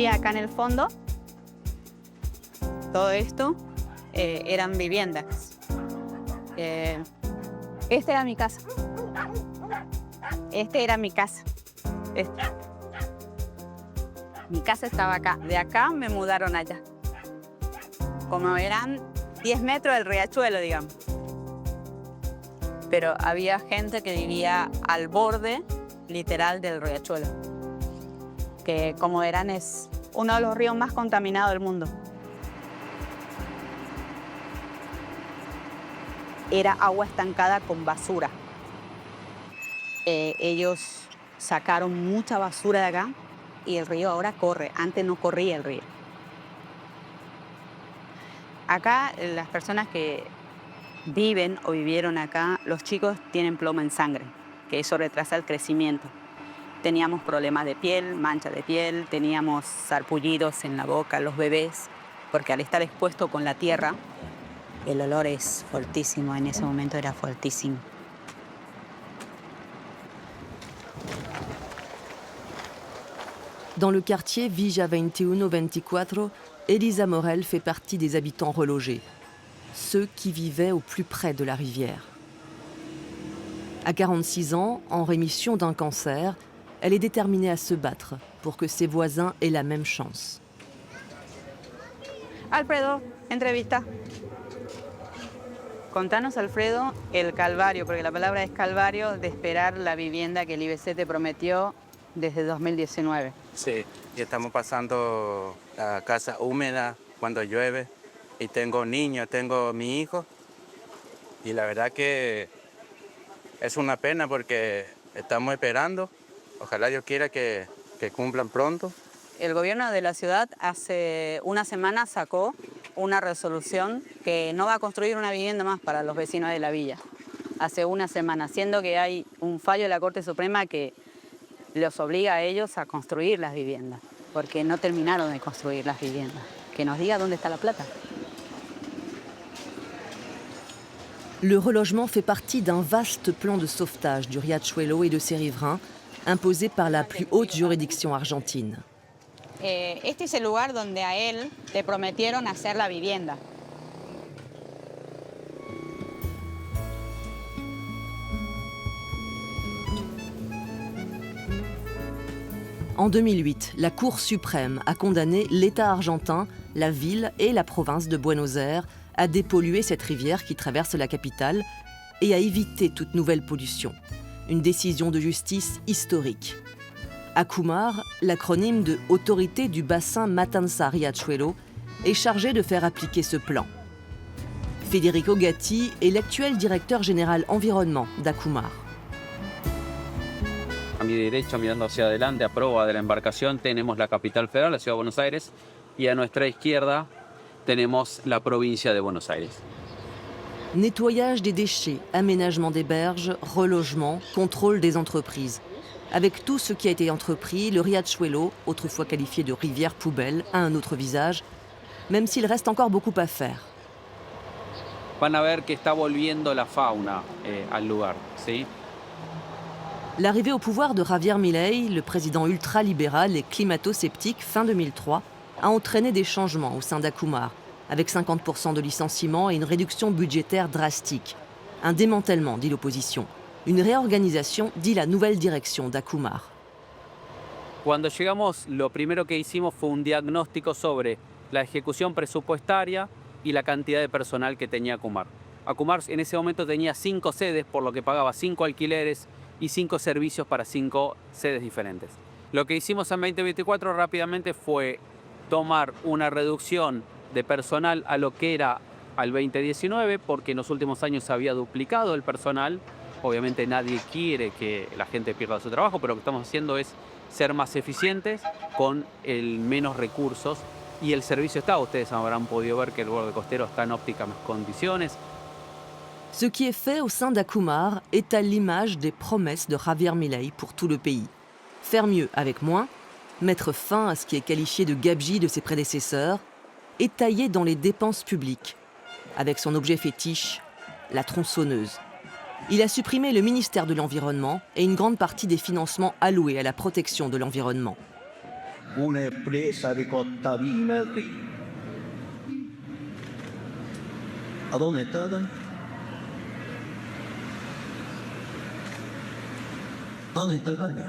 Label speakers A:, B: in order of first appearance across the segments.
A: veía acá en el fondo, todo esto eran viviendas. Esta era mi casa. Este era mi casa. Mi casa estaba acá. De acá me mudaron allá. Como eran 10 metros del riachuelo, digamos. Pero había gente que vivía al borde literal del riachuelo. Que como verán es uno de los ríos más contaminados del mundo. Era agua estancada con basura. Ellos sacaron mucha basura de acá y el río ahora corre. Antes no corría el río. Acá las personas que viven o vivieron acá, los chicos tienen plomo en sangre, que eso retrasa el crecimiento. Teníamos problemas de piel, manchas de piel, teníamos sarpullidos en la boca, los bebés, porque al estar expuesto con la tierra, el olor es fuertísimo, en ese momento era fuertísimo.
B: Dans le quartier Villa 21-24, Elisa Morel fait partie des habitants relogés, ceux qui vivaient au plus près de la rivière. À 46 ans, en rémission d'un cancer, elle est déterminée à se battre pour que ses voisins aient la même chance.
A: Alfredo, entrevista. Contanos, Alfredo, el calvario, porque la palabra es calvario, de esperar la vivienda que el IBC te prometió desde 2019.
C: Sí, y estamos pasando la casa húmeda cuando llueve y tengo niños, tengo mi hijo y la verdad que es una pena porque estamos esperando, ojalá Dios quiera que cumplan pronto.
A: El gobierno de la ciudad hace una semana sacó una resolución que no va a construir una vivienda más para los vecinos de la villa. Hace una semana, siendo que hay un fallo de la Corte Suprema que los obliga a ellos a construir las viviendas, porque no terminaron de construir las viviendas. Que nos diga dónde está la plata.
B: Le relogement fait partie d'un vaste plan de sauvetage du riachuelo et de ses riverains, imposé par la plus haute juridiction argentine.
A: Este es el lugar donde a él le prometieron hacer la vivienda.
B: En 2008, la Cour suprême a condamné l'État argentin, la ville et la province de Buenos Aires à dépolluer cette rivière qui traverse la capitale et à éviter toute nouvelle pollution. Une décision de justice historique. ACUMAR, l'acronyme de Autorité du bassin Matanza-Riachuelo, est chargé de faire appliquer ce plan. Federico Gatti est l'actuel directeur général environnement d'ACUMAR.
D: A mi derecha, mirando hacia adelante, a proa de la embarcación, tenemos la capital federal, la ciudad de Buenos Aires, y a nuestra izquierda tenemos la provincia de Buenos Aires.
B: Nettoyage des déchets, aménagement des berges, relogement, contrôle des entreprises. Avec tout ce qui a été entrepris, le Riachuelo, autrefois qualifié de rivière poubelle, a un autre visage, même s'il reste encore beaucoup à faire.
D: Van a ver que está volviendo la fauna al lugar, ¿sí?
B: L'arrivée au pouvoir de Javier Milei, le président ultralibéral et climato-sceptique fin 2003, a entraîné des changements au sein d'ACUMAR, avec 50% de licenciements et une réduction budgétaire drastique. Un démantèlement, dit l'opposition. Une réorganisation, dit la nouvelle direction d'ACUMAR.
D: Cuando llegamos, lo primero que hicimos fue un diagnóstico sobre la ejecución presupuestaria y la cantidad de personal que tenía ACUMAR. ACUMAR en ese momento tenía 5 sedes, por lo que pagaba 5 alquileres y 5 servicios para 5 sedes diferentes. Lo que hicimos en 2024 rápidamente fue tomar una reducción de personal a lo que era al 2019, porque en los últimos años se había duplicado el personal. Obviamente nadie quiere que la gente pierda su trabajo, pero lo que estamos haciendo es ser más eficientes con menos recursos y el servicio está. Ustedes habrán podido ver que el borde costero está en óptimas condiciones.
B: Ce qui est fait au sein d'ACUMAR est à l'image des promesses de Javier Milei pour tout le pays. Faire mieux avec moins, mettre fin à ce qui est qualifié de gabegie de ses prédécesseurs et tailler dans les dépenses publiques, avec son objet fétiche, la tronçonneuse. Il a supprimé le ministère de l'Environnement et une grande partie des financements alloués à la protection de l'environnement.
E: una empresa que contamina el río. ¿A dónde están? ¿Dónde está el baño?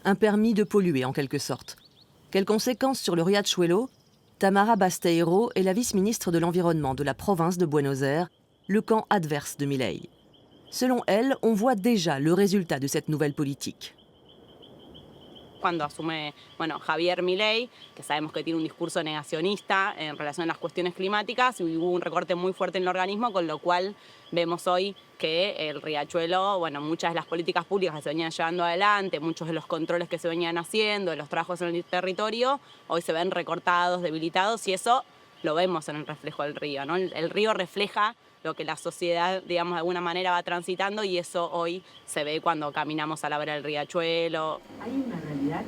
B: Un permis de polluer en quelque sorte. Quelles conséquences sur le Riachuelo? Tamara Basteiro est la vice-ministre de l'Environnement de la province de Buenos Aires, le camp adverse de Milei. Selon elle, on voit déjà le résultat de cette nouvelle politique.
F: Cuando asume, Javier Milei, que sabemos que tiene un discurso negacionista en relación a las cuestiones climáticas, y hubo un recorte muy fuerte en el organismo, con lo cual vemos hoy que el Riachuelo, muchas de las políticas públicas que se venían llevando adelante, muchos de los controles que se venían haciendo, de los trabajos en el territorio, hoy se ven recortados, debilitados, y eso lo vemos en el reflejo del río, ¿no? El río refleja lo que la sociedad, digamos, de alguna manera va transitando, y eso hoy se ve cuando caminamos a la vera del Riachuelo.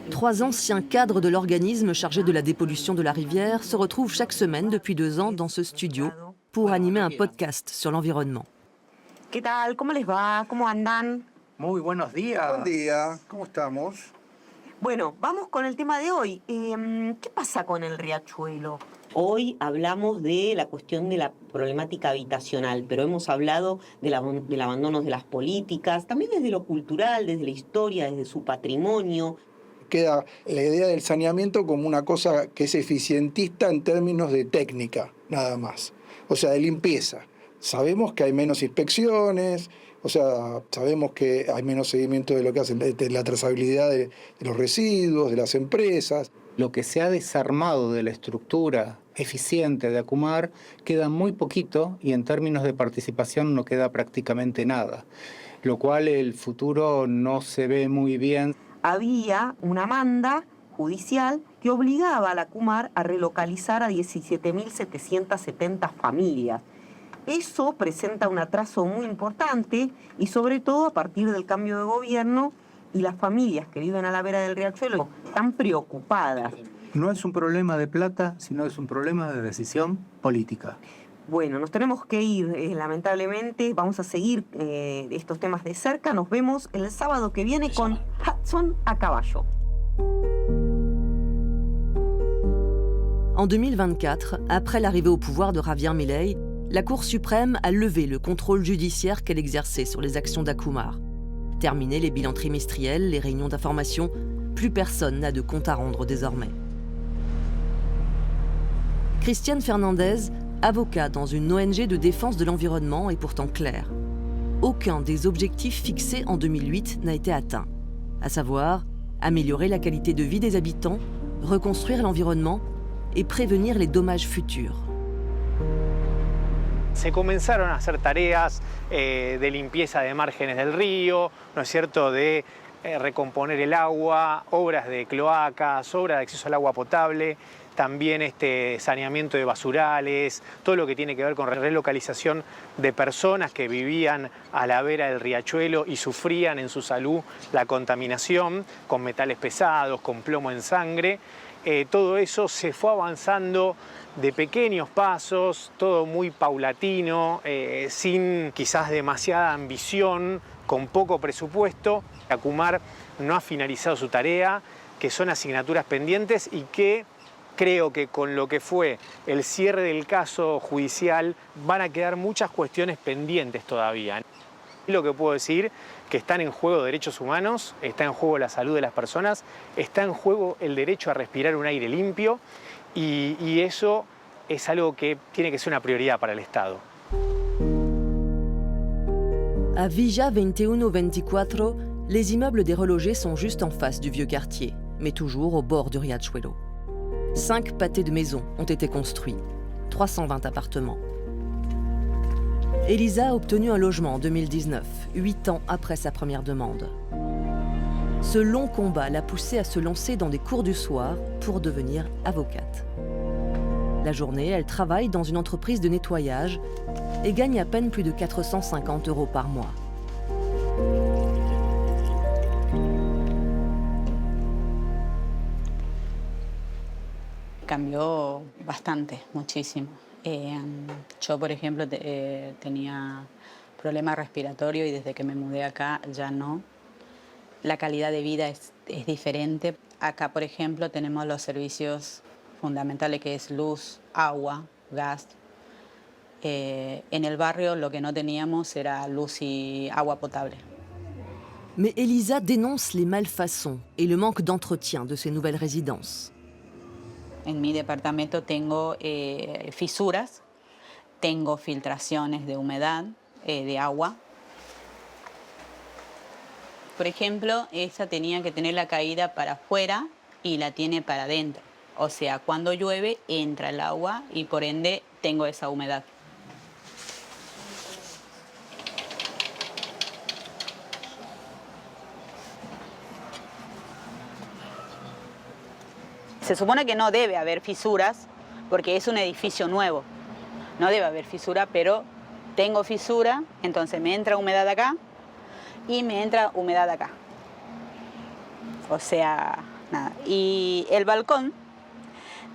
B: 3 anciens cadres de l'organisme chargé de la dépollution de la rivière se retrouvent chaque semaine depuis 2 ans dans ce studio pour animer un podcast sur l'environnement.
G: ¿Qué tal? ¿Cómo les va? ¿Cómo andan?
C: Muy buenos días.
H: Buen día, ¿cómo estamos?
G: Bueno, vamos con el tema de hoy. ¿Qué pasa con el Riachuelo?
I: Hoy hablamos de la cuestión de la problemática habitacional, pero hemos hablado del abandono de las políticas, también desde lo cultural, desde la historia, desde su patrimonio.
H: Queda la idea del saneamiento como una cosa que es eficientista en términos de técnica, nada más. O sea, de limpieza. Sabemos que hay menos inspecciones, sabemos que hay menos seguimiento de lo que hacen, de la trazabilidad de los residuos, de las empresas.
J: Lo que se ha desarmado de la estructura eficiente de Acumar queda muy poquito, y en términos de participación no queda prácticamente nada, lo cual el futuro no se ve muy bien.
G: Había una manda judicial que obligaba a la Acumar a relocalizar a 17.770 familias. Eso presenta un atraso muy importante, y sobre todo a partir del cambio de gobierno, y las familias que viven a la vera del Riachuelo están preocupadas.
J: No es un problema de plata, sino es un problema de decisión política.
G: Bueno, nos tenemos que ir, lamentablemente. Vamos a seguir estos temas de cerca. Nos vemos el sábado que viene con Hudson a caballo.
B: En 2024, après l'arrivée au pouvoir de Javier Milei, la Cour suprême a levé le contrôle judiciaire qu'elle exerçait sur les actions d'Acumar. Terminés les bilans trimestriels, les réunions d'information, plus personne n'a de compte à rendre désormais. Cristian Fernandez, avocat dans une ONG de défense de l'environnement, est pourtant clair. Aucun des objectifs fixés en 2008 n'a été atteint, à savoir améliorer la qualité de vie des habitants, reconstruire l'environnement et prévenir les dommages futurs.
K: Se comenzaron a hacer tareas de limpieza de márgenes del río, ¿no es cierto?, de recomponer el agua, obras de cloacas, obras de acceso al agua potable, también saneamiento de basurales, todo lo que tiene que ver con relocalización de personas que vivían a la vera del Riachuelo y sufrían en su salud la contaminación con metales pesados, con plomo en sangre. Todo eso se fue avanzando de pequeños pasos, todo muy paulatino, sin quizás demasiada ambición, con poco presupuesto. Acumar no ha finalizado su tarea, que son asignaturas pendientes, y que creo que con lo que fue el cierre del caso judicial van a quedar muchas cuestiones pendientes todavía. Lo que puedo decir, que están en juego derechos humanos, está en juego la salud de las personas, está en juego el derecho a respirar un aire limpio, y eso es algo que tiene que ser una prioridad para el Estado.
B: À Villa 21-24, les immeubles des relogés sont juste en face du vieux quartier, mais toujours au bord du Riachuelo. 5 pâtés de maisons ont été construits, 320 appartements. Elisa a obtenu un logement en 2019, 8 ans après sa première demande. Ce long combat l'a poussée à se lancer dans des cours du soir pour devenir avocate. La journée, elle travaille dans une entreprise de nettoyage et gagne à peine plus de 450 € par mois.
A: Cambió bastante, muchísimo. Yo, por ejemplo, tenía problemas respiratorios, y desde que me mudé acá ya no. La calidad de vida es diferente. acá, por ejemplo, tenemos los servicios fundamentales que es luz, agua, gas. En el barrio lo que no teníamos era luz y agua potable.
B: Mais Elisa dénonce les malfaçons et le manque d'entretien de ces nouvelles résidences.
A: En mi departamento tengo fisuras, tengo filtraciones de humedad, de agua. Por ejemplo, esa tenía que tener la caída para afuera y la tiene para adentro. O sea, cuando llueve entra el agua y por ende tengo esa humedad. Se supone que no debe haber fisuras porque es un edificio nuevo. No debe haber fisura, pero tengo fisura, entonces me entra humedad acá y me entra humedad acá. O sea, nada. Y el balcón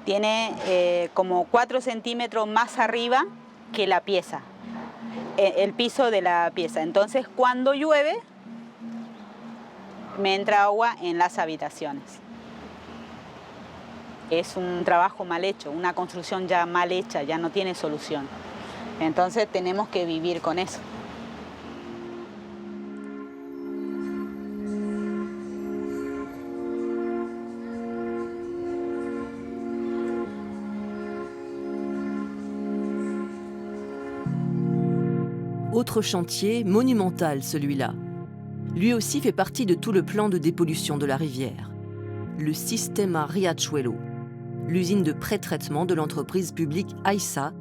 A: tiene como 4 centímetros más arriba que la pieza, el piso de la pieza. Entonces, cuando llueve, me entra agua en las habitaciones. Es un trabajo mal hecho, una construcción ya mal hecha, ya no tiene solución. Entonces tenemos que vivir con eso.
B: Autre chantier, monumental celui-là. Lui aussi fait partie de tout le plan de dépollution de la rivière. Le Sistema Riachuelo, l'usine de pré-traitement de l'entreprise publique AISA,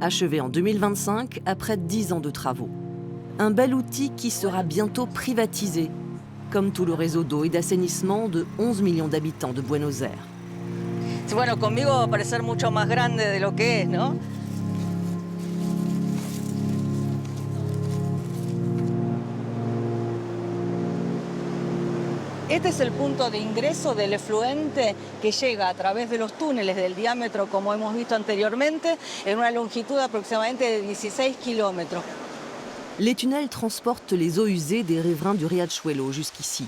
B: achevée en 2025 après 10 ans de travaux. Un bel outil qui sera bientôt privatisé, comme tout le réseau d'eau et d'assainissement de 11 millions d'habitants de Buenos Aires.
L: Bueno, conmigo va a parecer mucho más grande de lo que es, ¿no? Este es el punto de ingreso del efluente que llega a través de los túneles del diámetro, como hemos visto anteriormente, en una longitud aproximadamente de 16 kilómetros.
B: Les tunnels transportent les eaux usées des riverains du Riachuelo jusqu'ici.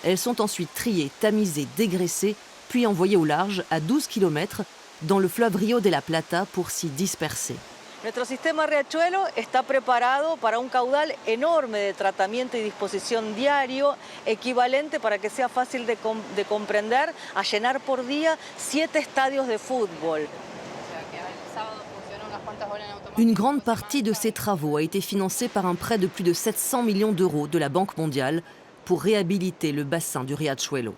B: Elles sont ensuite triées, tamisées, dégraissées, puis envoyées au large à 12 km dans le fleuve Río de la Plata pour s'y disperser.
L: Nuestro sistema Riachuelo está preparado para un caudal enorme de tratamiento y disposición diario, equivalente, para que sea fácil de comprender, a llenar por día 7 estadios de fútbol.
B: Une grande partie de ces travaux a été financée par un prêt de plus de 700 millions d'euros de la Banque mondiale pour réhabiliter le bassin du Riachuelo.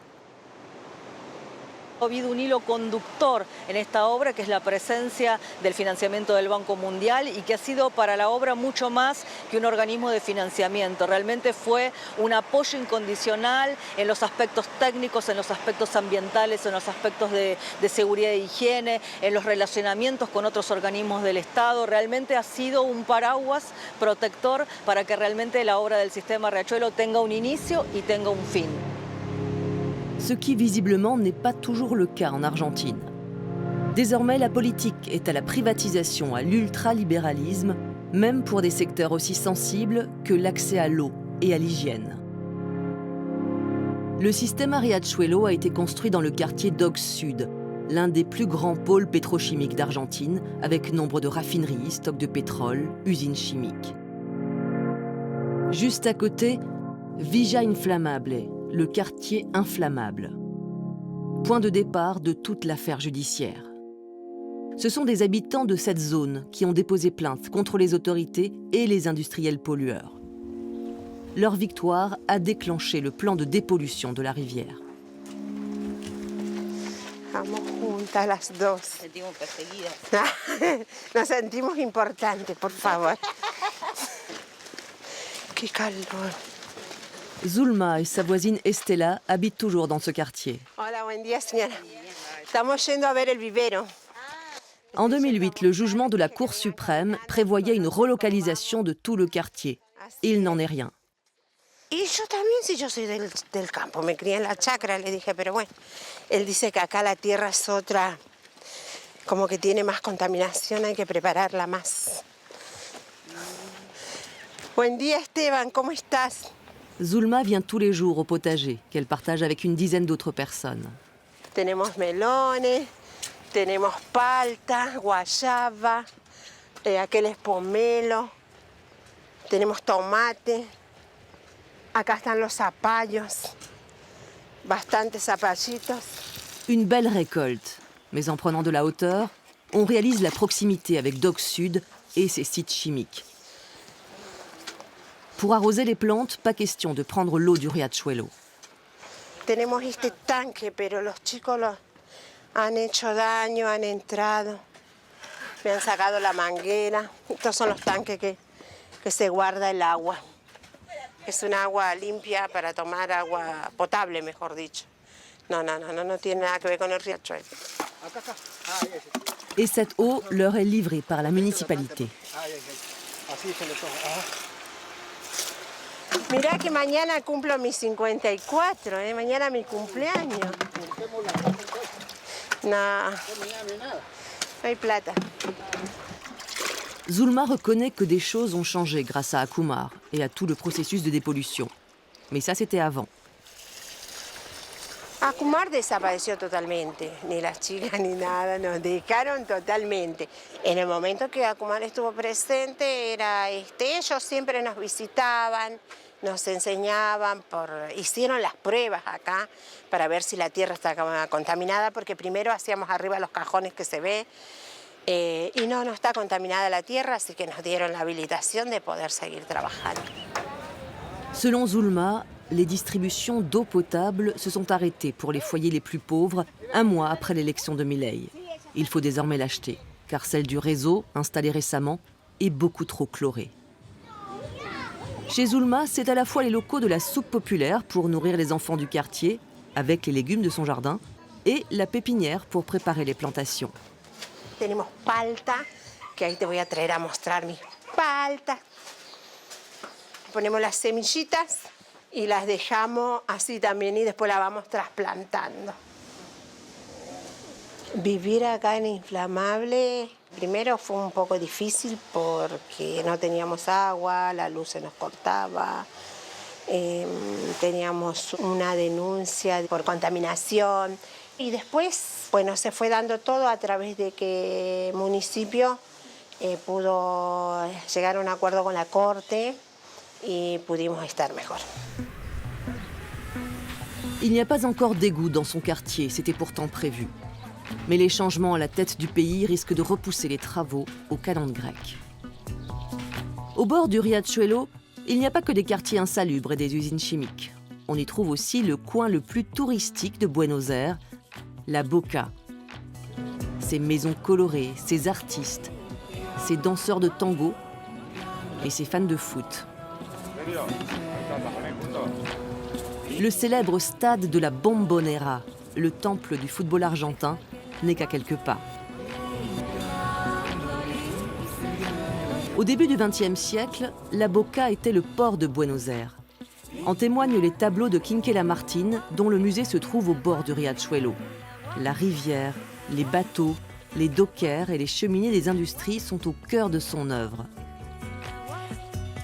L: Ha habido un hilo conductor en esta obra, que es la presencia del financiamiento del Banco Mundial, y que ha sido para la obra mucho más que un organismo de financiamiento. Realmente fue un apoyo incondicional en los aspectos técnicos, en los aspectos ambientales, en los aspectos de seguridad e higiene, en los relacionamientos con otros organismos del Estado. Realmente ha sido un paraguas protector para que realmente la obra del sistema Riachuelo tenga un inicio y tenga un fin.
B: Ce qui visiblement n'est pas toujours le cas en Argentine. Désormais, la politique est à la privatisation, à l'ultralibéralisme, même pour des secteurs aussi sensibles que l'accès à l'eau et à l'hygiène. Le Sistema Riachuelo a été construit dans le quartier Dogs Sud, l'un des plus grands pôles pétrochimiques d'Argentine, avec nombre de raffineries, stocks de pétrole, usines chimiques. Juste à côté, Villa Inflamable, le quartier inflammable. Point de départ de toute l'affaire judiciaire. Ce sont des habitants de cette zone qui ont déposé plainte contre les autorités et les industriels pollueurs. Leur victoire a déclenché le plan de dépollution de la rivière.
M: Vamos juntas las dos.
A: Sentimos perseguidas.
M: Nos sentimos importantes, por favor. Qué calor.
B: Zulma et sa voisine Estela habitent toujours dans ce quartier.
M: Hola, buen día, señora. Estamos yendo a ver el vivero.
B: En 2008, le jugement de la Cour suprême prévoyait une relocalisation de tout le quartier. Il n'en est rien.
M: Y yo también, si yo soy del campo, me crié en la chacra, le dije, pero bueno, él dice que acá la tierra es otra, como que tiene más contaminación, hay que prepararla más. Buen día, Esteban, ¿cómo estás?
B: Zulma vient tous les jours au potager, qu'elle partage avec une dizaine d'autres personnes.
M: Tenemos melones, tenemos palta, guayaba, aquel es pomelo, tenemos tomate, acá están los zapallos, bastantes zapallitos.
B: Une belle récolte, mais en prenant de la hauteur, on réalise la proximité avec Dock Sud et ses sites chimiques. Pour arroser les plantes, pas question de prendre l'eau du riachuelo.
M: Tenemos este tanque, pero los chicos han hecho daño, han entrado, me han sacado la manguera. Estos son los tanques que se guarda el agua. Es un agua limpia para tomar, agua potable, mejor dicho. No tiene nada que ver con el riachuelo.
B: Et cette eau leur est livrée par la municipalité.
M: Mirá que mañana cumplo mis 54, mañana mi cumpleaños. No hay plata.
B: Zulma reconnaît que des choses ont changé grâce à Akumar et à tout le processus de dépollution. Mais ça, c'était avant.
M: Akumar desapareció totalmente, ni las chicas ni nada, nos dejaron totalmente. En el momento que Akumar estuvo presente, ellos siempre nos visitaban, nos enseñaban, hicieron las pruebas acá para ver si la tierra estaba contaminada, porque primero hacíamos arriba los cajones que se ve, y no está contaminada la tierra, así que nos dieron la habilitación de poder seguir trabajando.
B: Selon Zulma, les distributions d'eau potable se sont arrêtées pour les foyers les plus pauvres un mois après l'élection de Milei. Il faut désormais l'acheter, car celle du réseau, installée récemment, est beaucoup trop chlorée. Chez Zulma, c'est à la fois les locaux de la soupe populaire pour nourrir les enfants du quartier, avec les légumes de son jardin, et la pépinière pour préparer les plantations.
M: Tenemos palta, que ahí te voy a traer a mostrar mis paltas. Ponemos las semillitas y las dejamos así también y después las vamos trasplantando. Vivir acá en Inflamable, primero fue un poco difícil porque no teníamos agua, la luz se nos cortaba, teníamos una denuncia por contaminación y después, bueno, se fue dando todo a través de que el municipio pudo llegar a un acuerdo con la Corte y pudimos estar mejor.
B: Il n'y a pas encore d'égout dans son quartier, c'était pourtant prévu. Mais les changements à la tête du pays risquent de repousser les travaux aux calendes grecques. Au bord du riachuelo, il n'y a pas que des quartiers insalubres et des usines chimiques. On y trouve aussi le coin le plus touristique de Buenos Aires, la Boca. Ses maisons colorées, ses artistes, ses danseurs de tango et ses fans de foot. Le célèbre stade de la Bombonera, le temple du football argentin, n'est qu'à quelques pas. Au début du XXe siècle, la Boca était le port de Buenos Aires. En témoignent les tableaux de Quinquela Martín, dont le musée se trouve au bord du riachuelo. La rivière, les bateaux, les dockers et les cheminées des industries sont au cœur de son œuvre.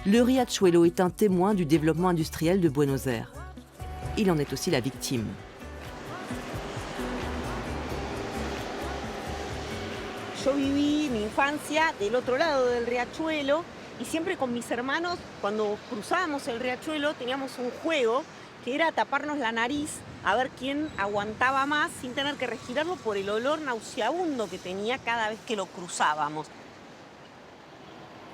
B: Le riachuelo est un témoin du développement industriel de Buenos Aires. Il en est aussi la victime.
G: Yo viví mi infancia del otro lado del riachuelo y siempre con mis hermanos, cuando cruzábamos el riachuelo, teníamos un juego que era taparnos la nariz a ver quién aguantaba más sin tener que respirarlo por el olor nauseabundo que tenía cada vez que lo cruzábamos.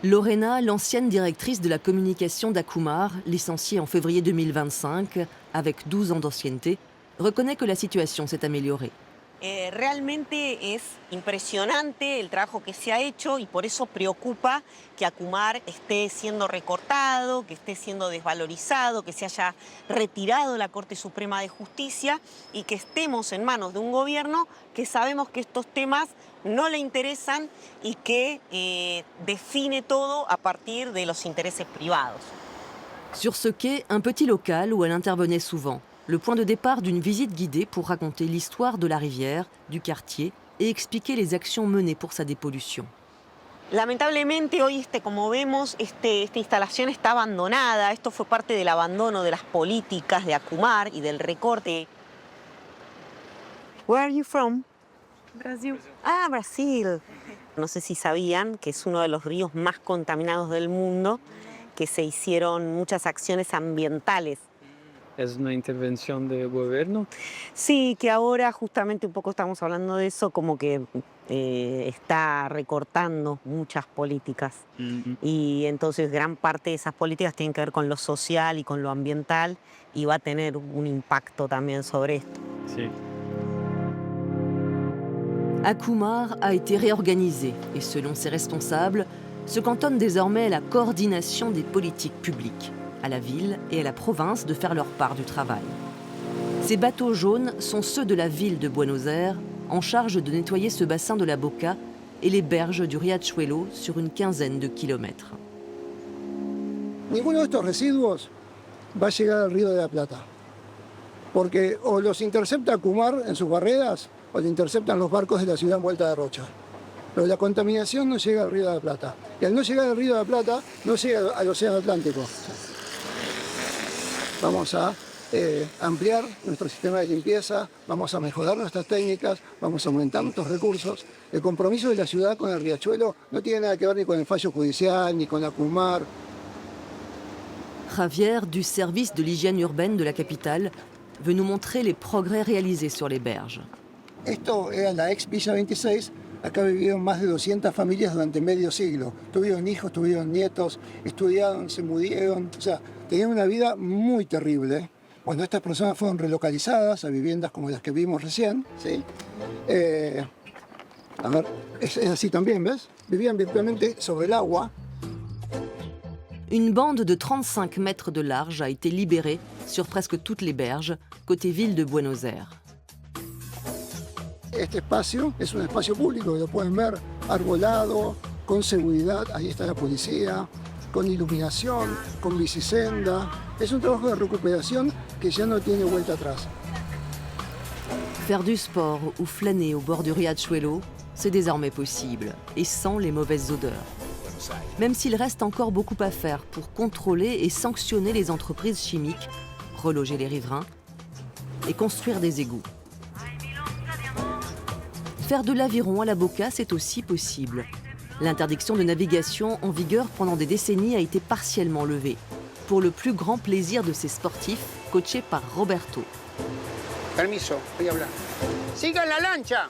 B: Lorena, l'ancienne directrice de la communication d'Akumar, licenciée en février 2025, avec 12 ans d'ancienneté, reconnaît que la situation s'est améliorée.
G: Realmente es impresionante el trabajo que se ha hecho y por eso preocupa que Akumar esté siendo recortado, que esté siendo desvalorizado, que se haya retirado la Corte Suprema de Justicia y que estemos en manos de un gobierno que sabemos que estos temas no le interesan y que define todo a partir de los intereses privados.
B: Sur ce quai, un petit local où elle intervenait souvent. Le point de départ d'une visite guidée pour raconter l'histoire de la rivière, du quartier et expliquer les actions menées pour sa dépollution.
G: Lamentablemente hoy, como vemos, esta instalación está abandonada. Esto fue parte del abandono de las políticas de Akumar y del recorte. Where are you from?
F: Brasil.
G: Ah, Brasil. No sé si sabían que es uno de los ríos más contaminados del mundo, que se hicieron muchas acciones ambientales.
N: ¿Es una intervención del gobierno?
G: Sí, que ahora justamente un poco estamos hablando de eso, como que está recortando muchas políticas. Y entonces gran parte de esas políticas tienen que ver con lo social y con lo ambiental y va a tener un impacto también sobre esto.
N: Sí.
B: Akumar a été réorganisé et selon ses responsables, se cantonne désormais à la coordination des politiques publiques, à la ville et à la province de faire leur part du travail. Ces bateaux jaunes sont ceux de la ville de Buenos Aires, en charge de nettoyer ce bassin de la Boca et les berges du Riachuelo sur une quinzaine de kilomètres.
H: Ninguno de estos residuos va a llegar al Río de la Plata, porque o los intercepta Akumar en sus barreras o le interceptan los barcos de la ciudad envuelta de rocha. Pero la contaminación no llega al Río de la Plata. Y al no llegar al Río de la Plata, no llega al Océano Atlántico. Vamos a ampliar nuestro sistema de limpieza, vamos a mejorar nuestras técnicas, vamos a aumentar nuestros recursos. El compromiso de la ciudad con el riachuelo no tiene nada que ver ni con el fallo judicial, ni con Akumar.
B: Javier, du service de l'hygiène urbaine de la capitale, veut nous montrer les progrès réalisés sur les berges.
H: Esto era la ex Villa 26, acá vivieron más de 200 familias durante medio siglo. Tuvieron hijos, tuvieron nietos, estudiaron, se murieron, o sea, tenían una vida muy terrible. Cuando estas personas fueron relocalizadas a viviendas como las que vimos recién, ¿sí? A ver, es así también, ¿ves? Vivían virtualmente sobre el agua.
B: Une bande de 35 mètres de large a été libérée sur presque toutes les berges, côté ville de Buenos Aires.
H: Este espacio es un espacio público, lo pueden ver, arbolado, con seguridad, ahí está la policía, con iluminación, con bicisenda. Es un trabajo de recuperación que ya no tiene vuelta atrás.
B: Faire du sport ou flâner au bord du Riachuelo, c'est désormais possible, et sans les mauvaises odeurs. Même s'il reste encore beaucoup à faire pour contrôler et sanctionner les entreprises chimiques, reloger les riverains et construire des égouts. Faire de l'aviron à la Boca, c'est aussi possible. L'interdiction de navigation en vigueur pendant des décennies a été partiellement levée, pour le plus grand plaisir de ces sportifs, coachés par Roberto.
O: Permiso, voy a hablar. ¡Sigan la lancha!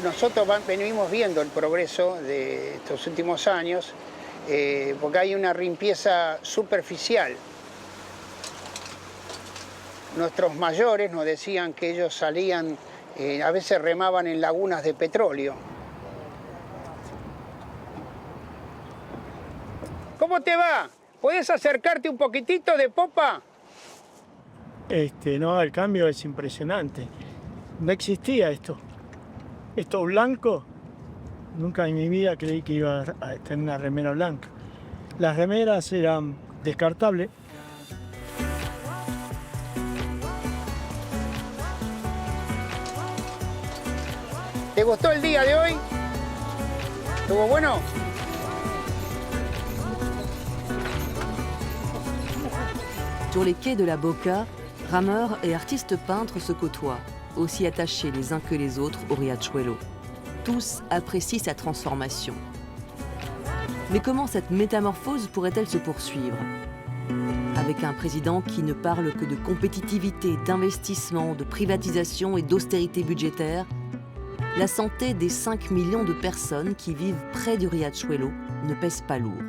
O: Nosotros venimos viendo el progreso de estos últimos años, porque hay una limpieza superficial. Nuestros mayores nos decían que ellos salían, a veces remaban en lagunas de petróleo. ¿Cómo te va? ¿Puedes acercarte un poquitito de popa?
P: No, el cambio es impresionante. No existía esto. Esto blanco, nunca en mi vida creí que iba a tener una remera blanca. Las remeras eran descartables.
O: ¿Te gustó el día de hoy? ¿Estuvo bueno?
B: Sur les quais de la Boca, rameurs et artistes peintres se côtoient, aussi attachés les uns que les autres au Riachuelo. Tous apprécient sa transformation. Mais comment cette métamorphose pourrait-elle se poursuivre? Avec un président qui ne parle que de compétitivité, d'investissement, de privatisation et d'austérité budgétaire, la santé des 5 millions de personnes qui vivent près du Riachuelo ne pèse pas lourd.